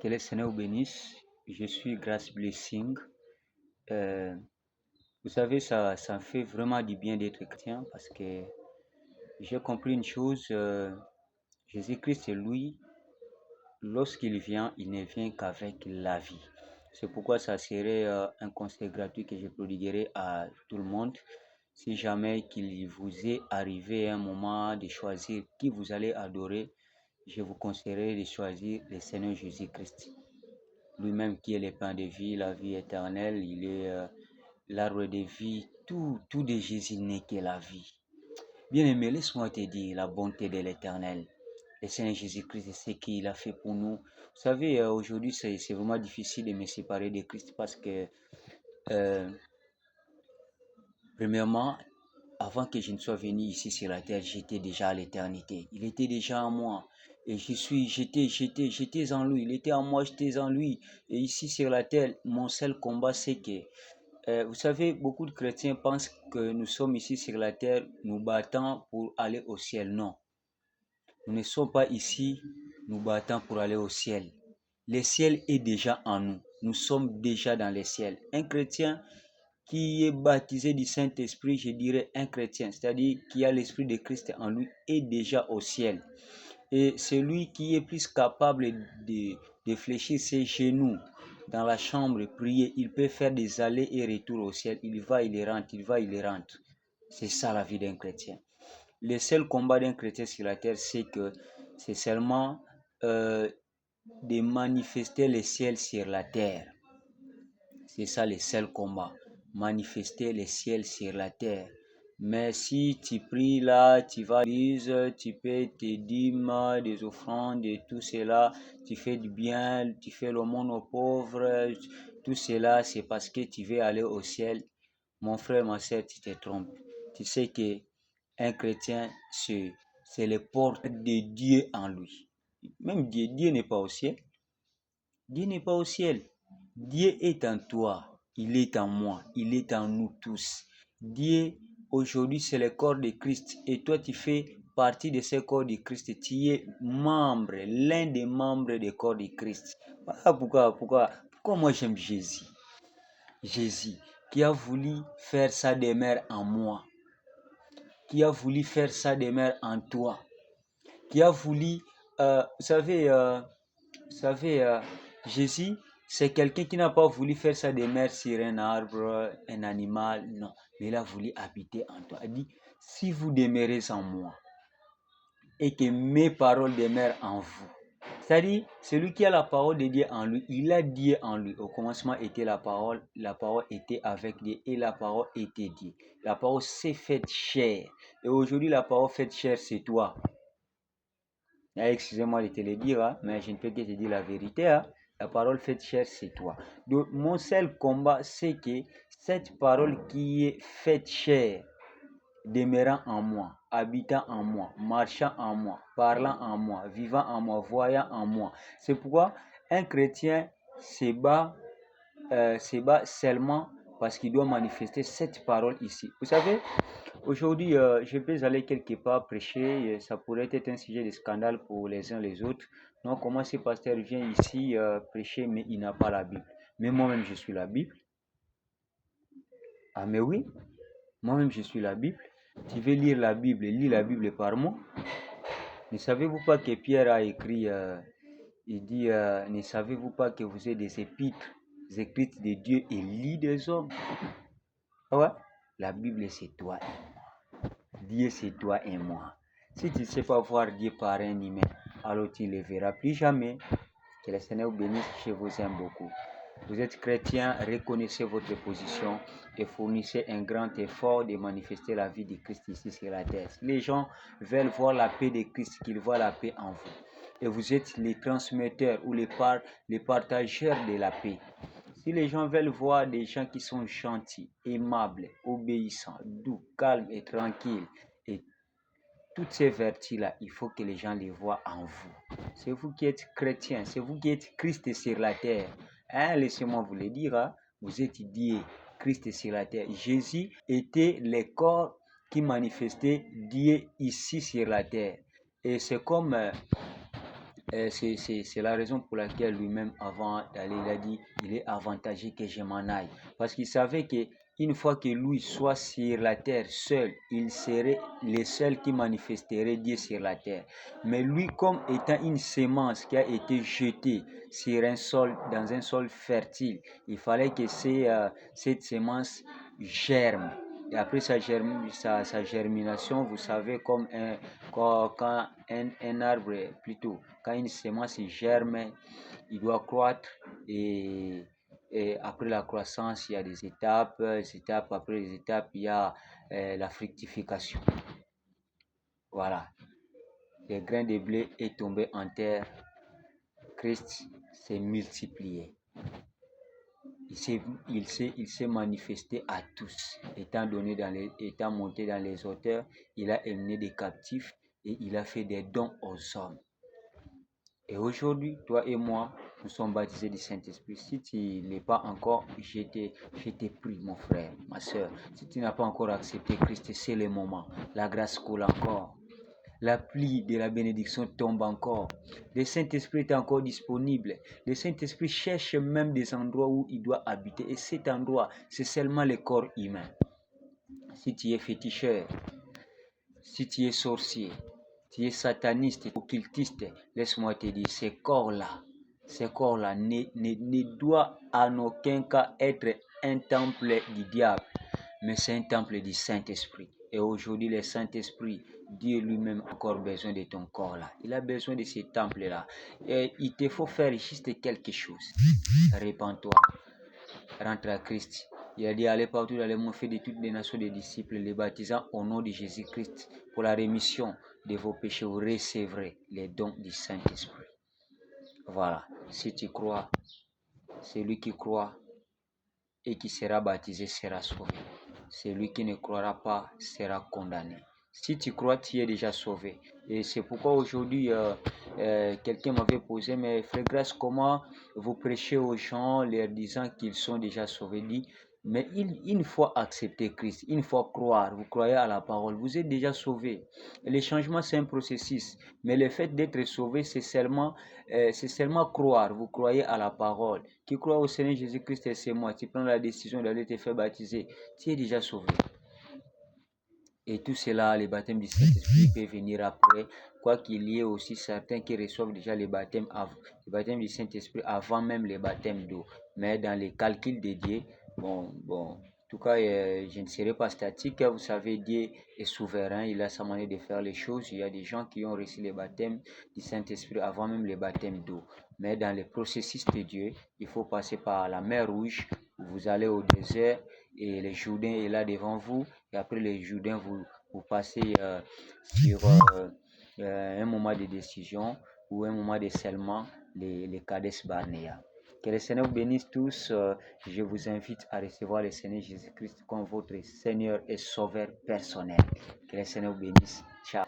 Que le Seigneur vous bénisse. Je suis Grace Blessing. Euh, Vous savez, ça fait vraiment du bien d'être chrétien parce que j'ai compris une chose. Jésus-Christ, c'est lui, lorsqu'il vient, il ne vient qu'avec la vie. C'est pourquoi ça serait un conseil gratuit que je prodiguerai à tout le monde. Si jamais qu'il vous est arrivé un moment de choisir qui vous allez adorer, je vous conseillerais de choisir le Seigneur Jésus-Christ. Lui-même qui est le pain de vie, la vie éternelle, il est l'arbre de vie, tout de Jésus n'est que la vie. Bien-aimé, laisse-moi te dire la bonté de l'Éternel. Le Seigneur Jésus-Christ, c'est ce qu'il a fait pour nous. Vous savez, aujourd'hui, c'est vraiment difficile de me séparer de Christ parce que, euh, premièrement, avant que je ne sois venu ici sur la terre, j'étais déjà à l'éternité. Il était déjà en moi. Et j'étais en lui. Il était en moi, j'étais en lui. Et ici sur la terre, mon seul combat, c'est que, vous savez, beaucoup de chrétiens pensent que nous sommes ici sur la terre, nous battons pour aller au ciel. Non, nous ne sommes pas ici, nous battons pour aller au ciel. Le ciel est déjà en nous. Nous sommes déjà dans le ciel. Un chrétien qui est baptisé du Saint-Esprit, je dirais un chrétien, c'est-à-dire qui a l'Esprit de Christ en lui, est déjà au ciel. Et celui qui est plus capable de fléchir ses genoux dans la chambre, prier, il peut faire des allers et retours au ciel. Il va, il rentre, il va, il rentre. C'est ça la vie d'un chrétien. Le seul combat d'un chrétien sur la terre, c'est seulement de manifester le ciel sur la terre. C'est ça le seul combat. Manifester le ciel sur la terre. Mais si tu pries là, tu vas à l'église, tu paies tes dîmes, des offrandes et tout cela, tu fais du bien, tu fais l'aumône aux pauvres, tout cela c'est parce que tu veux aller au ciel. Mon frère, ma soeur, tu te trompes. Tu sais que un chrétien, c'est le porte de Dieu en lui. Même Dieu n'est pas au ciel. Dieu n'est pas au ciel. Dieu est en toi, il est en moi, il est en nous tous. Dieu, aujourd'hui, c'est le corps de Christ et toi, tu fais partie de ce corps de Christ. Tu es membre, l'un des membres du corps de Christ. Voilà pourquoi moi j'aime Jésus. Jésus qui a voulu faire sa demeure en moi, qui a voulu faire sa demeure en toi, qui a voulu, vous savez, Jésus, c'est quelqu'un qui n'a pas voulu faire sa demeure sur un arbre, un animal, non. Mais il a voulu habiter en toi. Il dit, si vous demeurez en moi et que mes paroles demeurent en vous. C'est-à-dire, celui qui a la parole de Dieu en lui, il a Dieu en lui. Au commencement était la parole était avec Dieu et la parole était Dieu. La parole s'est faite chair. Et aujourd'hui, la parole faite chair, c'est toi. Excusez-moi de te le dire, hein, mais je ne peux que te dire la vérité. Hein. La parole faite chair, c'est toi. Donc, mon seul combat, c'est que cette parole qui est faite chair, demeurant en moi, habitant en moi, marchant en moi, parlant en moi, vivant en moi, voyant en moi. C'est pourquoi un chrétien se bat seulement parce qu'il doit manifester cette parole ici. Vous savez, aujourd'hui, je peux aller quelque part prêcher, ça pourrait être un sujet de scandale pour les uns les autres. Donc, comment ce pasteur vient ici prêcher, mais il n'a pas la Bible. Mais moi-même, je suis la Bible. Ah, mais oui, moi-même, je suis la Bible. Tu veux lire la Bible, lis la Bible par moi. Ne savez-vous pas que Pierre a écrit, il dit, ne savez-vous pas que vous êtes des épîtres écrites de Dieu et lit des hommes? Ah ouais, la Bible, c'est toi et moi. Dieu, c'est toi et moi. Si tu ne sais pas voir Dieu par un humain, alors tu ne le verras plus jamais. Que le Seigneur vous bénisse, je vous aime beaucoup. Vous êtes chrétien, reconnaissez votre position et fournissez un grand effort de manifester la vie de Christ ici sur la terre. Si les gens veulent voir la paix de Christ, qu'ils voient la paix en vous. Et vous êtes les transmetteurs ou les partageurs de la paix. Si les gens veulent voir des gens qui sont gentils, aimables, obéissants, doux, calmes et tranquilles, et toutes ces vertus-là, il faut que les gens les voient en vous. C'est vous qui êtes chrétien, c'est vous qui êtes Christ sur la terre. Hein, laissez-moi vous le dire, hein, vous êtes Dieu, Christ sur la terre. Jésus était le corps qui manifestait Dieu ici sur la terre. Et c'est comme C'est la raison pour laquelle lui-même, avant d'aller, il a dit, il est avantagé que je m'en aille. Parce qu'il savait que une fois que lui soit sur la terre seul, il serait le seul qui manifesterait Dieu sur la terre. Mais lui, comme étant une sémence qui a été jetée sur un sol, dans un sol fertile, il fallait que cette sémence germe. Et après sa germination, vous savez, comme quand un arbre, plutôt, quand une semence germe, il doit croître et après la croissance, il y a des étapes, après les étapes, il y a la fructification. Voilà. Le grain de blé est tombé en terre. Christ s'est multiplié. Il s'est manifesté à tous. Étant monté dans les hauteurs, il a emmené des captifs et il a fait des dons aux hommes. Et aujourd'hui, toi et moi, nous sommes baptisés du Saint-Esprit. Si tu n'es pas encore, je te prie, mon frère, ma soeur. Si tu n'as pas encore accepté Christ, c'est le moment. La grâce coule encore. La pluie de la bénédiction tombe encore. Le Saint-Esprit est encore disponible. Le Saint-Esprit cherche même des endroits où il doit habiter. Et cet endroit, c'est seulement le corps humain. Si tu es féticheur, si tu es sorcier, tu es sataniste, occultiste, laisse-moi te dire, ces corps-là ne doivent en aucun cas être un temple du diable, mais c'est un temple du Saint-Esprit. Et aujourd'hui, le Saint-Esprit, Dieu lui-même a encore besoin de ton corps-là. Il a besoin de ce temple-là. Et il te faut faire juste quelque chose. Répands-toi. Rentre à Christ. Il a dit, allez partout dans le monde, faites de toutes les nations des disciples, les baptisant au nom de Jésus-Christ pour la rémission de vos péchés. Vous recevrez les dons du Saint-Esprit. Voilà. Si tu crois, celui qui croit et qui sera baptisé sera sauvé. Celui qui ne croira pas sera condamné. Si tu crois, tu es déjà sauvé. Et c'est pourquoi aujourd'hui, quelqu'un m'avait posé, mais frère Grâce, comment vous prêchez aux gens leur disant qu'ils sont déjà sauvés? Dit, mais une fois accepté Christ, une fois croire, vous croyez à la parole, vous êtes déjà sauvé. Et le changement, c'est un processus. Mais le fait d'être sauvé, c'est seulement croire. Vous croyez à la parole. Qui croit au Seigneur Jésus-Christ, c'est moi. Tu prends la décision d'aller te faire baptiser. Tu es déjà sauvé. Et tout cela, le baptême du Saint-Esprit peut venir après, quoi qu'il y ait aussi certains qui reçoivent déjà le baptême du Saint-Esprit avant même le baptême d'eau. Mais dans les calculs de Dieu, en tout cas, je ne serai pas statique. Vous savez, Dieu est souverain, il a sa manière de faire les choses. Il y a des gens qui ont reçu le baptême du Saint-Esprit avant même le baptême d'eau. Mais dans le processus de Dieu, il faut passer par la mer Rouge. Vous allez au désert et le Jourdain est là devant vous. Et après le Jourdain, vous passez sur un moment de décision ou un moment de scellement, les Kadesh Barnea. Que le Seigneur vous bénisse tous. Je vous invite à recevoir le Seigneur Jésus-Christ comme votre Seigneur et Sauveur personnel. Que le Seigneur vous bénisse. Ciao.